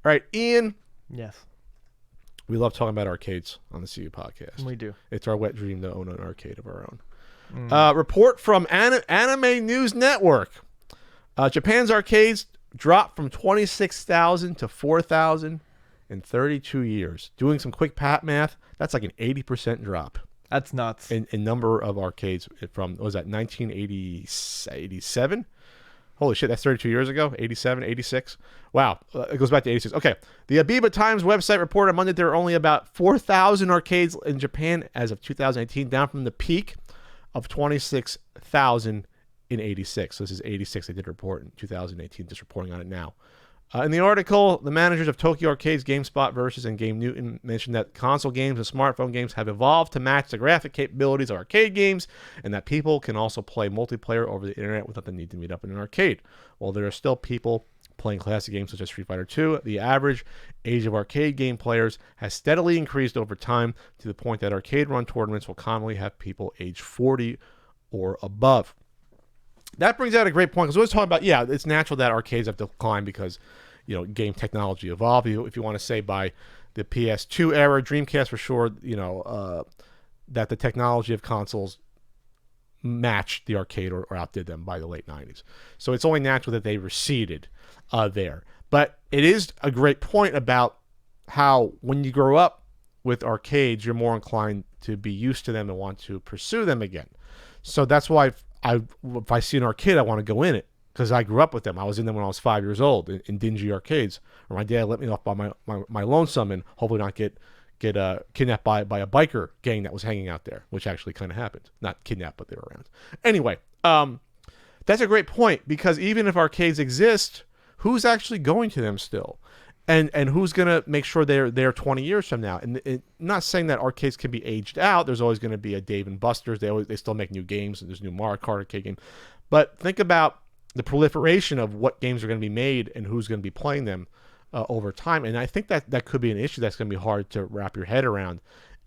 All right, Ian. Yes. We love talking about arcades on the CU podcast. We do. It's our wet dream to own an arcade of our own. Report from Anime News Network. Japan's arcades dropped from 26,000 to 4,000 in 32 years. Doing some quick math, that's like an 80% drop. That's nuts. In number of arcades from, what was that, 1987? Holy shit, that's 32 years ago? 87, 86? Wow, it goes back to 86. Okay, the Abiba Times website reported on Monday there are only about 4,000 arcades in Japan as of 2018, down from the peak of 26,000 in 86. So this is 86, they did report in 2018, just reporting on it now. In the article, the managers of Tokyo Arcades, GameSpot Versus, and Game Newton mentioned that console games and smartphone games have evolved to match the graphic capabilities of arcade games, and that people can also play multiplayer over the internet without the need to meet up in an arcade. While there are still people playing classic games such as Street Fighter II, the average age of arcade game players has steadily increased over time to the point that arcade-run tournaments will commonly have people age 40 or above. That brings out a great point, because we always talk about, yeah, it's natural that arcades have declined because, you know, game technology evolved. If you want to say by the PS2 era, Dreamcast for sure, you know, that the technology of consoles matched the arcade or outdid them by the late 90s. So it's only natural that they receded there. But it is a great point about how when you grow up with arcades, you're more inclined to be used to them and want to pursue them again. So that's why if I see an arcade, I want to go in it, because I grew up with them. I was in them when I was 5 years old in dingy arcades, or my dad let me off by my lonesome and hopefully not get kidnapped by a biker gang that was hanging out there, which actually kind of happened. Not kidnapped, but they were around. Anyway, that's a great point, because even if arcades exist, who's actually going to them still? And who's going to make sure they're there 20 years from now? And not saying that arcades can be aged out. There's always going to be a Dave & Buster's. They still make new games, and there's new Mario Kart arcade game. But think about the proliferation of what games are going to be made and who's going to be playing them over time. And I think that could be an issue that's going to be hard to wrap your head around.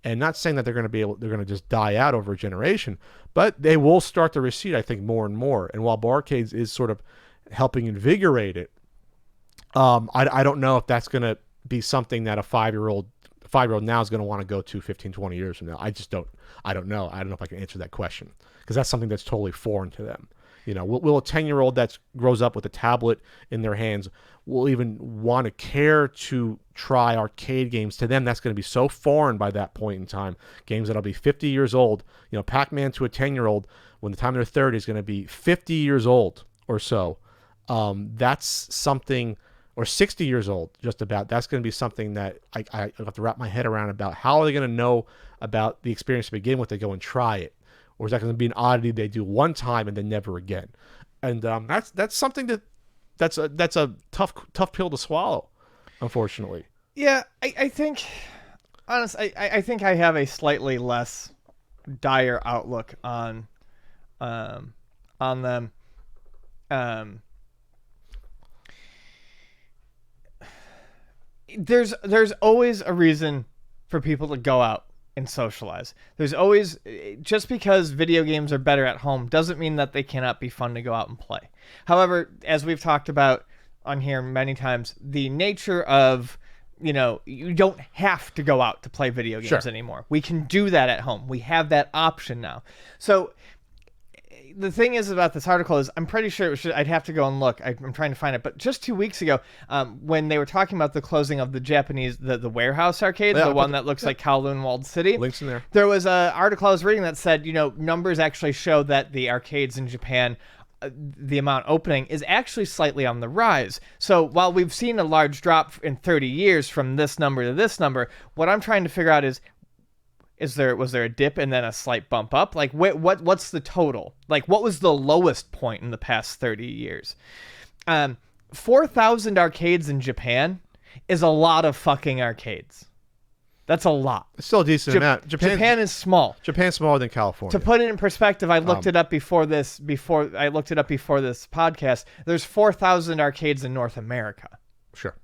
And not saying that they're going to just die out over a generation, but they will start to recede, I think, more and more. And while barcades is sort of helping invigorate it, I don't know if that's going to be something that a five-year-old now is going to want to go to 15, 20 years from now. I don't know. I don't know if I can answer that question, because that's something that's totally foreign to them. You know, will a 10-year-old that grows up with a tablet in their hands will even want to care to try arcade games? To them, that's going to be so foreign by that point in time. Games that'll be 50 years old. You know, Pac-Man to a 10-year-old, when the time they're 30, is going to be 50 years old or so. That's something... or 60 years old, just about. That's going to be something that I have to wrap my head around about. How are they going to know about the experience to begin with? They go and try it. Or is that going to be an oddity they do one time and then never again? And that's something that's a tough pill to swallow, unfortunately. Yeah, I think, honestly, I think I have a slightly less dire outlook on them. There's always a reason for people to go out and socialize. There's always, just because video games are better at home doesn't mean that they cannot be fun to go out and play. However, as we've talked about on here many times, the nature of, you know, you don't have to go out to play video games anymore. We can do that at home. We have that option now. So the thing is about this article is, I'm pretty sure I'd have to go and look. I'm trying to find it. But just 2 weeks ago, when they were talking about the closing of the Japanese, the warehouse arcade, the one that looks like Kowloon Walled City. Links in there. There was an article I was reading that said, you know, numbers actually show that the arcades in Japan, the amount opening is actually slightly on the rise. So while we've seen a large drop in 30 years from this number to this number, what I'm trying to figure out is was there a dip and then a slight bump up? Like, what's the total? Like, what was the lowest point in the past 30 years? 4,000 arcades in Japan is a lot of fucking arcades. That's a lot. It's still a decent amount. Japan is small. Japan's smaller than California. To put it in perspective, I looked it up before this podcast. There's 4,000 arcades in North America. Sure.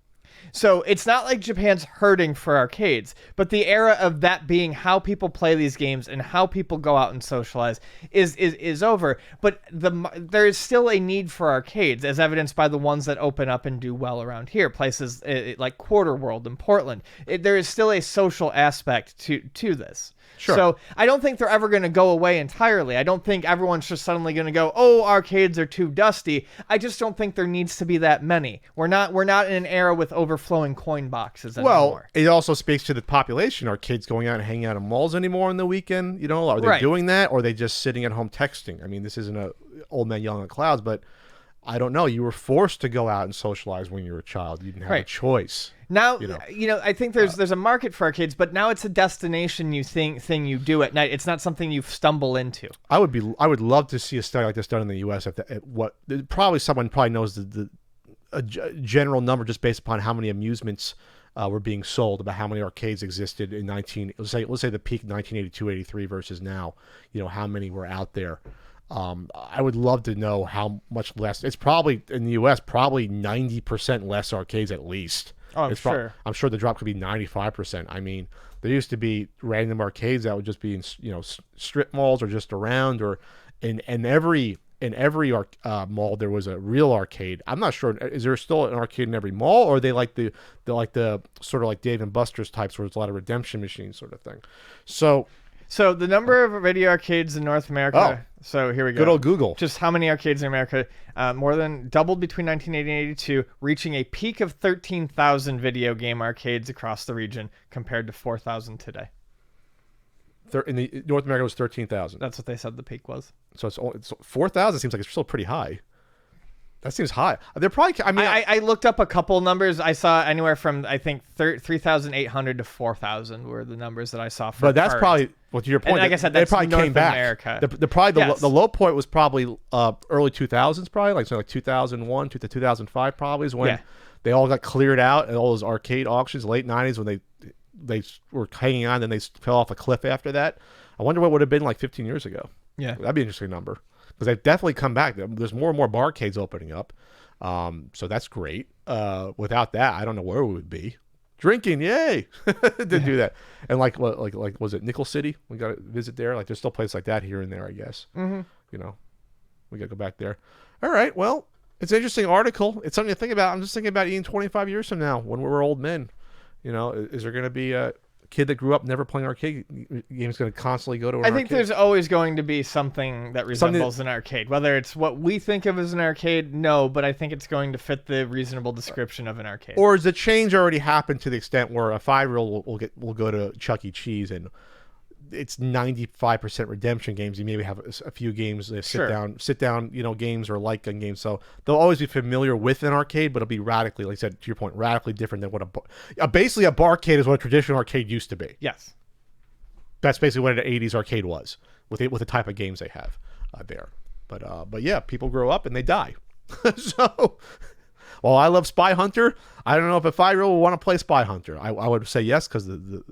So it's not like Japan's hurting for arcades, but the era of that being how people play these games and how people go out and socialize is over. But there is still a need for arcades, as evidenced by the ones that open up and do well around here. Places like Quarter World in Portland. There is still a social aspect to this. Sure. So I don't think they're ever going to go away entirely. I don't think everyone's just suddenly going to go, oh, arcades are too dusty. I just don't think there needs to be that many. We're not in an era with overflowing coin boxes anymore. Well, it also speaks to the population. Are kids going out and hanging out in malls anymore on the weekend? You know, are they doing that, or are they just sitting at home texting? I mean, this isn't a old man yelling at clouds, but I don't know. You were forced to go out and socialize when you were a child. You didn't have a choice. Now, I think there's a market for arcades, but now it's a destination thing you do at night. It's not something you stumble into. I would love to see a study like this done in the U.S. Probably someone knows the general number just based upon how many amusements were being sold, about how many arcades existed in let's say the peak 1982, 83 versus now. You know, how many were out there. I would love to know how much less. It's probably in the U.S. probably 90% less arcades at least. Oh, I'm sure. I'm sure the drop could be 95%. I mean, there used to be random arcades that would just be in strip malls or just around, or in every mall there was a real arcade. I'm not sure. Is there still an arcade in every mall, or are they like the sort of like Dave and Buster's types where it's a lot of redemption machines sort of thing? So the number of video arcades in North America. So here we go. Good old Google. Just how many arcades in America? More than doubled between 1980 and 82, reaching a peak of 13,000 video game arcades across the region, compared to 4,000 today. In North America, it was 13,000. That's what they said the peak was. So it's 4,000. Seems like it's still pretty high. That seems high. They're probably. I mean, I looked up a couple numbers. I saw anywhere from, I think, 3,800 to 4,000 were the numbers that I saw. But that's probably, well, to your point. And like I said, that's they probably North came back. America. The low point was probably early 2000s, probably like 2001 to 2005, probably is when they all got cleared out, and all those arcade auctions, late 90s, when they were hanging on, then they fell off a cliff after that. I wonder what would have been like 15 years ago. Yeah, that'd be an interesting number. Because they've definitely come back. There's more and more barcades opening up. So that's great. Without that, I don't know where we would be. Drinking, yay! Didn't do that. And like was it Nickel City? We got to visit there. Like there's still places like that here and there, I guess. Mm-hmm. You know, we got to go back there. All right. Well, it's an interesting article. It's something to think about. I'm just thinking about Ian 25 years from now when we're old men. You know, is there going to be a kid that grew up never playing arcade games going to constantly go to an arcade? I think there's always going to be something that resembles an arcade. Whether it's what we think of as an arcade, no, but I think it's going to fit the reasonable description of an arcade. Or has the change already happened to the extent where a 5-year-old will go to Chuck E. Cheese and it's 95% redemption games. You maybe have a few games, sit down, games or light gun games. So they'll always be familiar with an arcade, but it'll be radically, like I said, to your point, radically different than what basically a barcade is what a traditional arcade used to be. Yes. That's basically what an 80s arcade was with the type of games they have there. But yeah, people grow up and they die. So, well, I love Spy Hunter. I don't know if a 5-year-old will want to play Spy Hunter. I would say yes, because the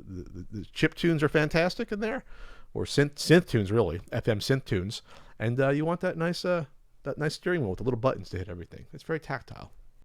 chip tunes are fantastic in there, or synth tunes, really, FM synth tunes, and you want that nice steering wheel with the little buttons to hit everything. It's very tactile.